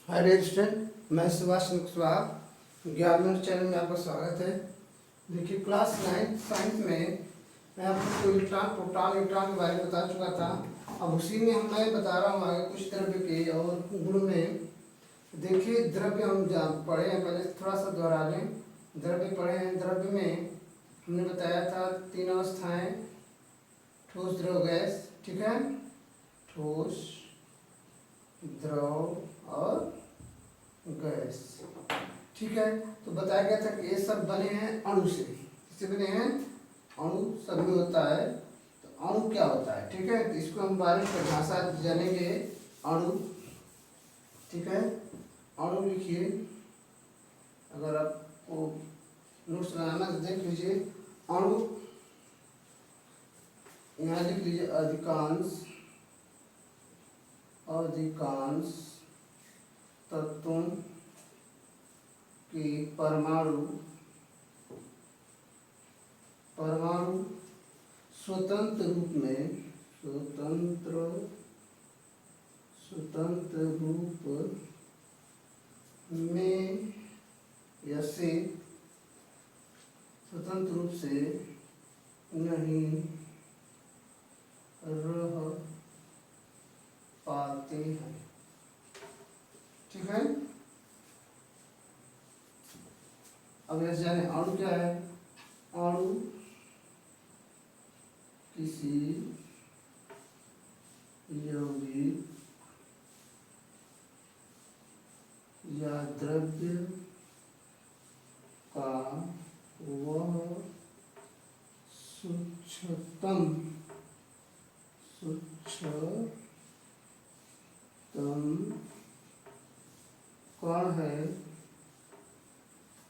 Hi dear student, मैं Subhash Kushwaha. 11वें channel में आपका स्वागत है। देखिए क्लास 9 साइंस में मैं आपको इलेक्ट्रॉन प्रोटॉन न्यूट्रॉन के बारे में बता चुका था। अब उसी में मैं बता रहा हूँ आगे कुछ द्रव्य के और गुण में। देखिए द्रव्य हम पढ़े हैं, पहले थोड़ा सा दोहरा लें। द्रव्य पढ़े हैं। द्रव्य में हमने बताया था 3 अवस्थाएँ: ठोस, द्रव, गैस। ठीक है, ठोस, द्रव और गैस। ठीक है, तो बताया गया था कि ये सब बने हैं अणु से। किससे बने हैं? अणु सब में होता है। तो अणु क्या होता है? ठीक है, तो इसको हम बारीक परिभाषा जानेंगे। अणु, ठीक है, अणु लिखिए। अगर आपको नोट्स बनाना तो देख लीजिए। अणु यहाँ लिख लीजिए अधिकांश तत्वों कि परमाणु स्वतंत्र रूप में या से स्वतंत्र रूप से नहीं रह पाते हैं। ठीक है, अब ऐसे जाने अणु क्या है। अणु किसी यौगिक या द्रव्य का वह सूक्ष्मतम कण है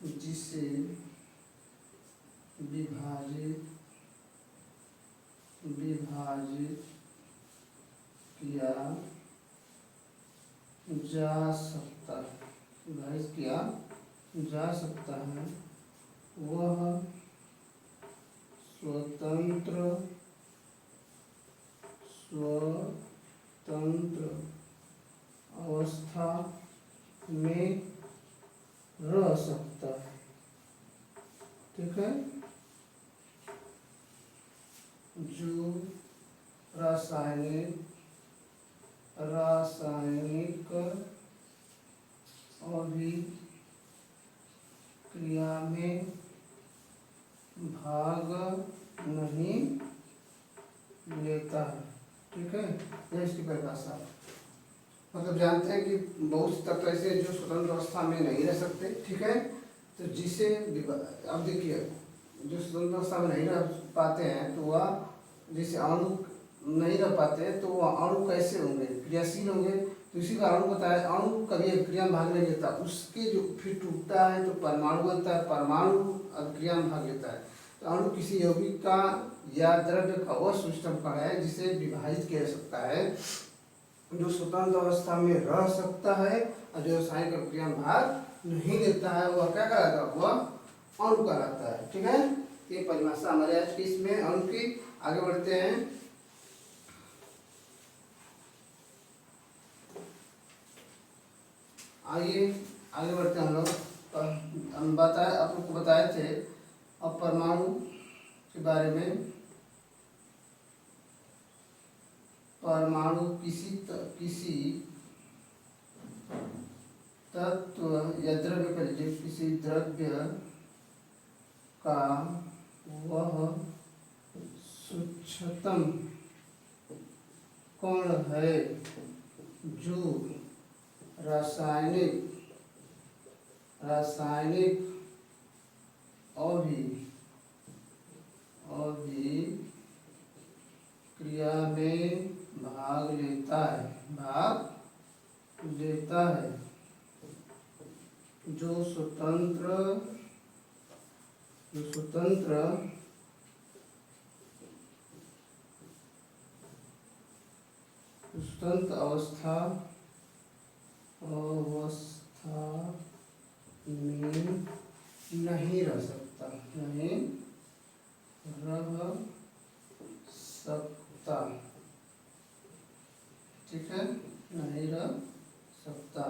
जिसे विभाजित किया जा सकता है। वह स्वतंत्र अवस्था में रह सकता है। ठीक है, जो रासायनिक अभिक्रिया में भाग नहीं लेता है। ठीक है, यह इसकी परिभाषा। मतलब जानते हैं कि बहुत से तत्व ऐसे जो स्वतंत्र अवस्था में नहीं रह सकते। ठीक है, तो जिसे अब देखिए जो स्वतंत्र अवस्था में नहीं रह पाते हैं तो वह जैसे अणु नहीं रह पाते तो वह अणु कैसे होंगे? क्रियाशील होंगे। तो इसी का अणु बताया, अणु कभी अभिक्रिया में भाग नहीं लेता। उसके जो फिर टूटता है तो परमाणु बनता है, परमाणु अभिक्रिया में भाग लेता है। तो अणु किसी यौगिक का या द्रव्य का वह सूक्ष्म कण है जिसे विभाजित किया जा सकता है, जो स्वतंत्र अवस्था में रह सकता है और जो रासायनिक अभिक्रिया में भाग नहीं लेता है। वह क्या कहलाता है? वह अणु कहलाता है। ठीक है, ये परिभाषा हमारे आज की इसमें अणु की। आगे बढ़ते हैं। आइए आगे बढ़ते हैं हम लोग। हम आप लोग को बताए थे अब परमाणु के बारे में। परमाणु किसी तत्व या द्रव्य का, किसी द्रव्य का वह सूक्ष्मतम कण है जो रासायनिक अभिक्रिया में भाग लेता है, जो स्वतंत्र अवस्था में नहीं रह सकता। ठीक है, नहीं रह सकता।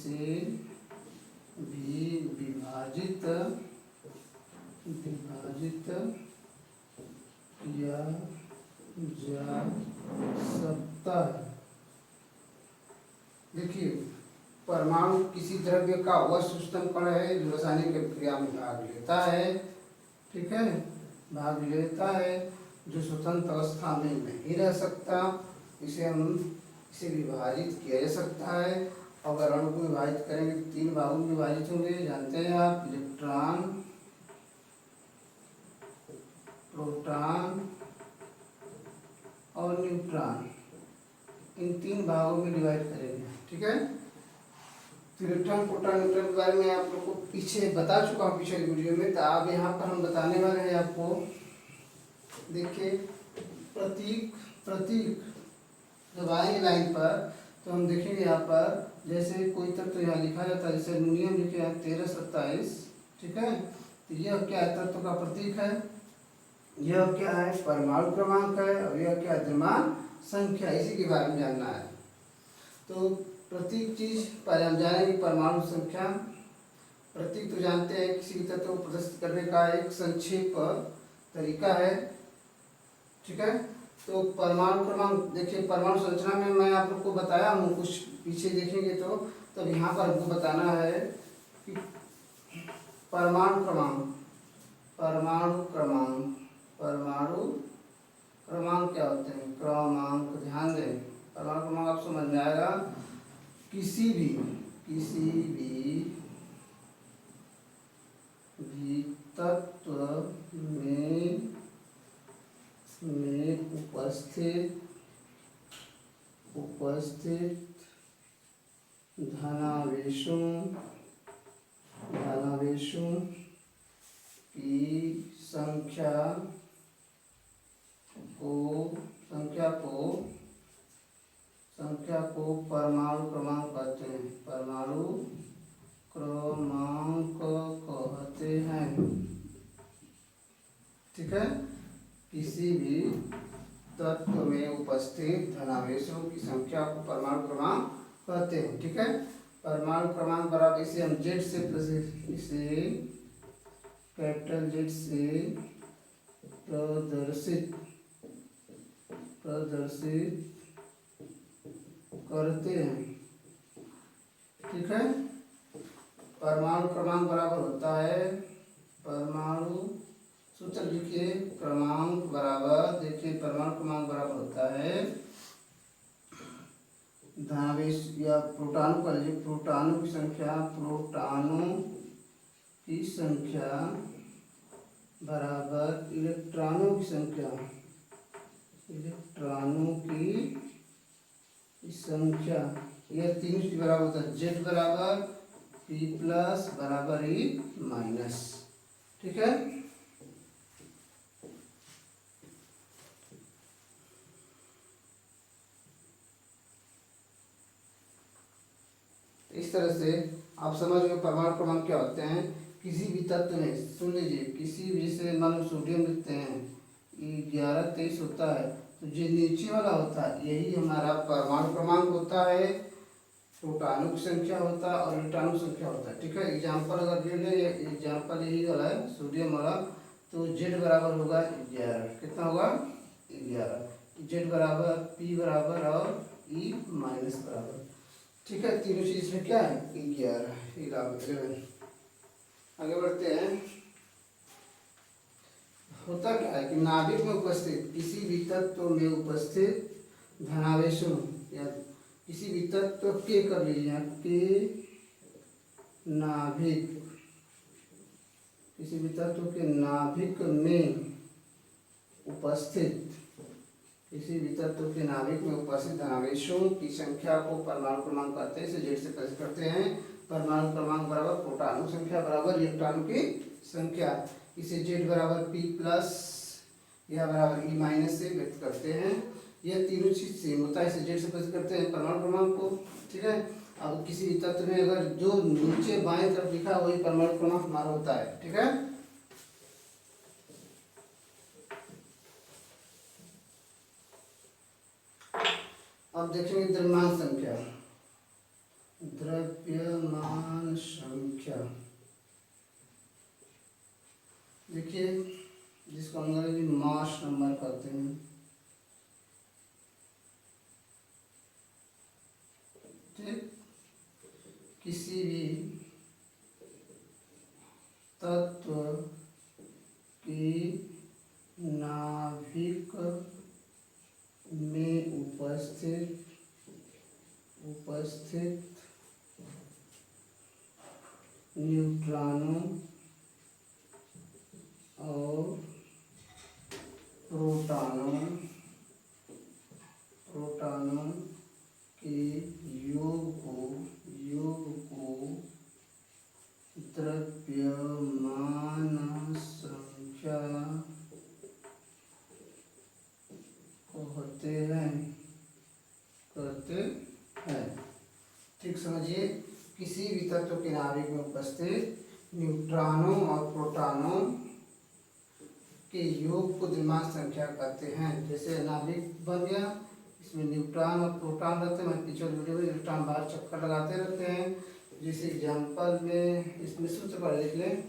जिसे भी विभाजित किया जा सकता है। देखिए, परमाणु किसी द्रव्य का वह सूक्ष्मतम कण है जो रासायनिक प्रक्रिया में भाग लेता है, ठीक है, भाग लेता है, जो स्वतंत्र अवस्था में नहीं रह सकता। इसे विभाजित किया जा सकता है। अगर अणु को विभाजित करेंगे तो 3 भागों में विभाजित होंगे, जानते हैं आप, इलेक्ट्रॉन, प्रोटॉन और न्यूट्रॉन। इन 3 भागों में डिवाइड करेंगे, ठीक है। तो इलेक्ट्रॉन, प्रोटॉन, न्यूट्रॉन के बारे में आप लोग को पीछे बता चुका हूँ पिछले वीडियो में। तो अब यहाँ पर हम बताने वाले हैं आपको। देखिए, प्रतीक जब आएंगे लाइन पर तो हम देखेंगे यहाँ पर, जैसे कोई तत्व यहाँ लिखा जाता है, जैसे एल्यूमिनियम लिखे हैं 1327, ठीक है। तो यह क्या है, तत्व का प्रतीक है। यह क्या है, परमाणु क्रमांक है। और यह क्या है, द्रव्यमान संख्या। इसी के बारे में जानना है। तो प्रतीक चीज पहले हम जानेंगे, परमाणु संख्या। प्रतीक तो जानते हैं, किसी भी तत्व को प्रदर्शित करने का एक संक्षेप तरीका है, ठीक है। तो परमाणु क्रमांक, देखिए परमाणु संरचना में मैं आप लोग को बताया हूँ, कुछ पीछे देखेंगे तो तब यहाँ पर हमको बताना है कि परमाणु क्रमांक क्या होते हैं। क्रमांक, ध्यान दें, परमाणु क्रमांक आप समझ में आएगा। किसी भी तत्व में उपस्थित धनावेशों की संख्या को परमाणु क्रमांक कहते हैं। परमाणु क्रमांक कहते हैं, ठीक है। किसी भी तत्व में उपस्थित धनावेशों की संख्या को परमाणु क्रमांक कहते हैं, ठीक है। परमाणु क्रमांक बराबर, इसे हम जेड से कैपिटल जेड से प्रदर्शित करते हैं, ठीक है। परमाणु क्रमांक बराबर होता है, परमाणु सूत्र लिखिए, क्रमांक बराबर, देखिए परमाणु क्रमांक बराबर होता है धनावेश या प्रोटॉनों का लीजिए, प्रोटॉनों की संख्या बराबर इलेक्ट्रॉनों की संख्या। यह तीनों चीज बराबर होता है, जेड बराबर पी प्लस बराबर ई माइनस, ठीक है। इस तरह से आप समझ गए परमाणु क्रमांक क्या होते हैं। किसी भी तत्व में, सुन लीजिए, किसी भी, जैसे मान लो सोडियम लिखते हैं, 1123 होता है, तो जो नीचे वाला होता है यही हमारा परमाणु क्रमांक होता है। प्रोटॉनों की संख्या होता है और इलेक्ट्रॉनों की संख्या होता है, ठीक है। एग्जाम्पल अगर ले लें, एग्जाम्पल यही वाला है सोडियम वाला, तो जेड बराबर होगा 11, कितना होगा 11, जेड बराबर पी बराबर और ई माइनस बराबर, ठीक है। तीनों चीज में क्या है 11। आगे बढ़ते हैं। होता क्या है कि नाभिक में उपस्थित किसी भी तत्व में उपस्थित धनावेशों या किसी भी तत्व के, कर लीजिए के नाभिक, किसी भी तत्व के नाभिक में उपस्थित धनावेशों की संख्या को परमाणु क्रमांक कहते हैं। इसे जेड से प्रदर्शित करते हैं। परमाणु क्रमांक बराबर प्रोटॉनों संख्या बराबर इलेक्ट्रॉनों की संख्या। इसे जेड बराबर पी प्लस या बराबर ई माइनस से व्यक्त करते हैं। यह तीनों चीज सेम होता है, इसे जेड से प्रदर्शित करते हैं परमाणु क्रमांक को, ठीक है। अब किसी भी तत्व में अगर जो नीचे बाएं तरफ लिखा वही परमाणु क्रमांक हमारा होता है, ठीक है। अब देखेंगे द्रव्यमान द्रव्यमान संख्या। देखिए, जिसको अंग्रेजी में मास नंबर कहते हैं, ठीक। किसी भी तत्व की नाभिक में उपस्थित न्यूट्रॉनों और प्रोटॉनों के योग को द्रव्यमान संख्या कहते हैं। ठीक समझिए, किसी भी तत्व के नाभिक में उपस्थित न्यूट्रॉनों और प्रोटॉनों के योग को द्रव्यमान संख्या कहते हैं। जैसे नाभिक बन गया, इसमें न्यूट्रॉन और प्रोटॉन रहते हैं। मैं पीछे वीडियो में न्यूट्रॉन बाहर चक्कर लगाते रहते हैं। जिस एग्जाम्पल में इसमें सूत्र पर लिख लें,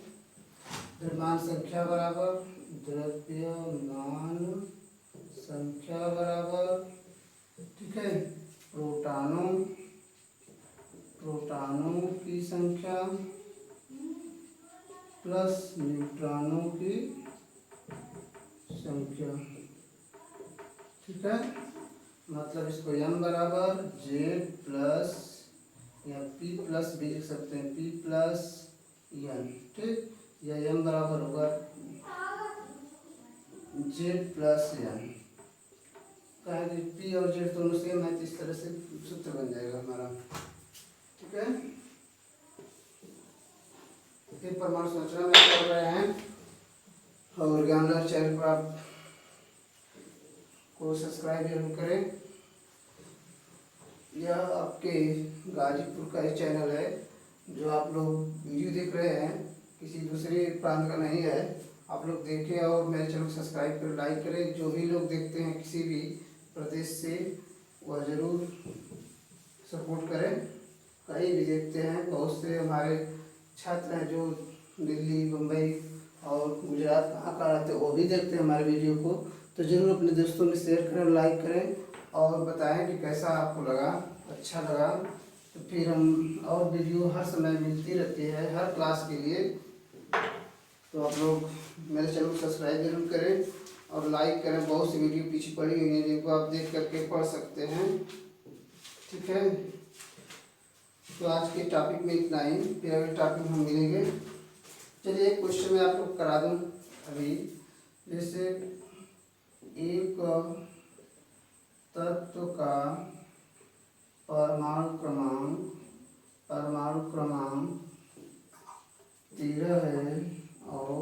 द्रव्यमान संख्या बराबर ठीक है, प्रोटॉनों की संख्या प्लस न्यूट्रॉनों की संख्या। ठीक है, मतलब इसको m बराबर z प्लस या p प्लस भी लिख सकते हैं, p प्लस n। ठीक, या m बराबर होगा z प्लस n। कहें कि p और z दोनों सेम है, तो इस तरह से सूत्र बन जाएगा हमारा। ठीक है, फिर परमाणु संरचना में पढ़ रहे हैं और ज्ञानलहर चैनल पर आप को सब्सक्राइब जरूर करें। यह आपके गाजीपुर का ही चैनल है, जो आप लोग वीडियो देख रहे हैं किसी दूसरे प्रांत का नहीं है। आप लोग देखें और मेरे चैनल को सब्सक्राइब करें, लाइक करें। जो भी लोग देखते हैं किसी भी प्रदेश से, वह ज़रूर सपोर्ट करें। कहीं भी देखते हैं, बहुत से हमारे छात्र हैं जो दिल्ली, मुंबई और गुजरात कहाँ का रहते हैं, वो भी देखते हैं हमारे वीडियो को। तो ज़रूर अपने दोस्तों में शेयर करें, लाइक करें और बताएं कि कैसा आपको लगा, अच्छा लगा। तो फिर हम और वीडियो हर समय मिलती रहती है हर क्लास के लिए। तो आप लोग मेरे चैनल को सब्सक्राइब जरूर करें और लाइक करें। बहुत सी वीडियो पीछे पड़ी हुई है जिनको आप देख करके पढ़ सकते हैं। ठीक है, तो आज के टॉपिक में इतना ही, फिर अगले टॉपिक में हम मिलेंगे। चलिए एक क्वेश्चन मैं आप लोग करा दूँ अभी। जैसे एक तत्व का परमाणु क्रमांक 13 है और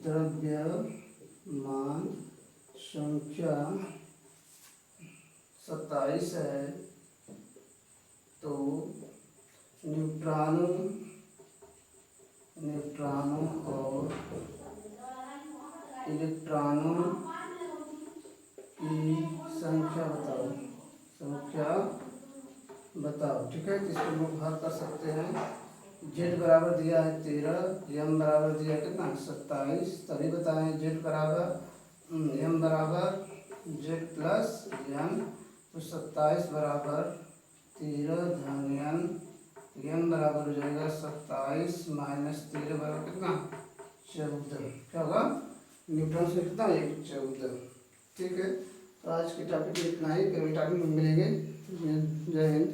द्रव्यमान संख्या 27 है, तो न्यूट्रॉनों और इलेक्ट्रॉनों की संख्या बताओ। ठीक है, इसको लोग हल कर सकते हैं। z बराबर दिया है 13, m बराबर दिया है कितना 27। तभी बताएं z बराबर m बराबर z प्लस m, तो 27 बराबर 13 धन m बराबर हो जाएगा 27 माइनस 13 बराबर कितना 14। क्या होगा, न्यूट्रॉन से कितना 14। ठीक है, तो आज के टॉपिक में इतना ही, फिर टॉपिक में मिलेंगे। जय हिंद।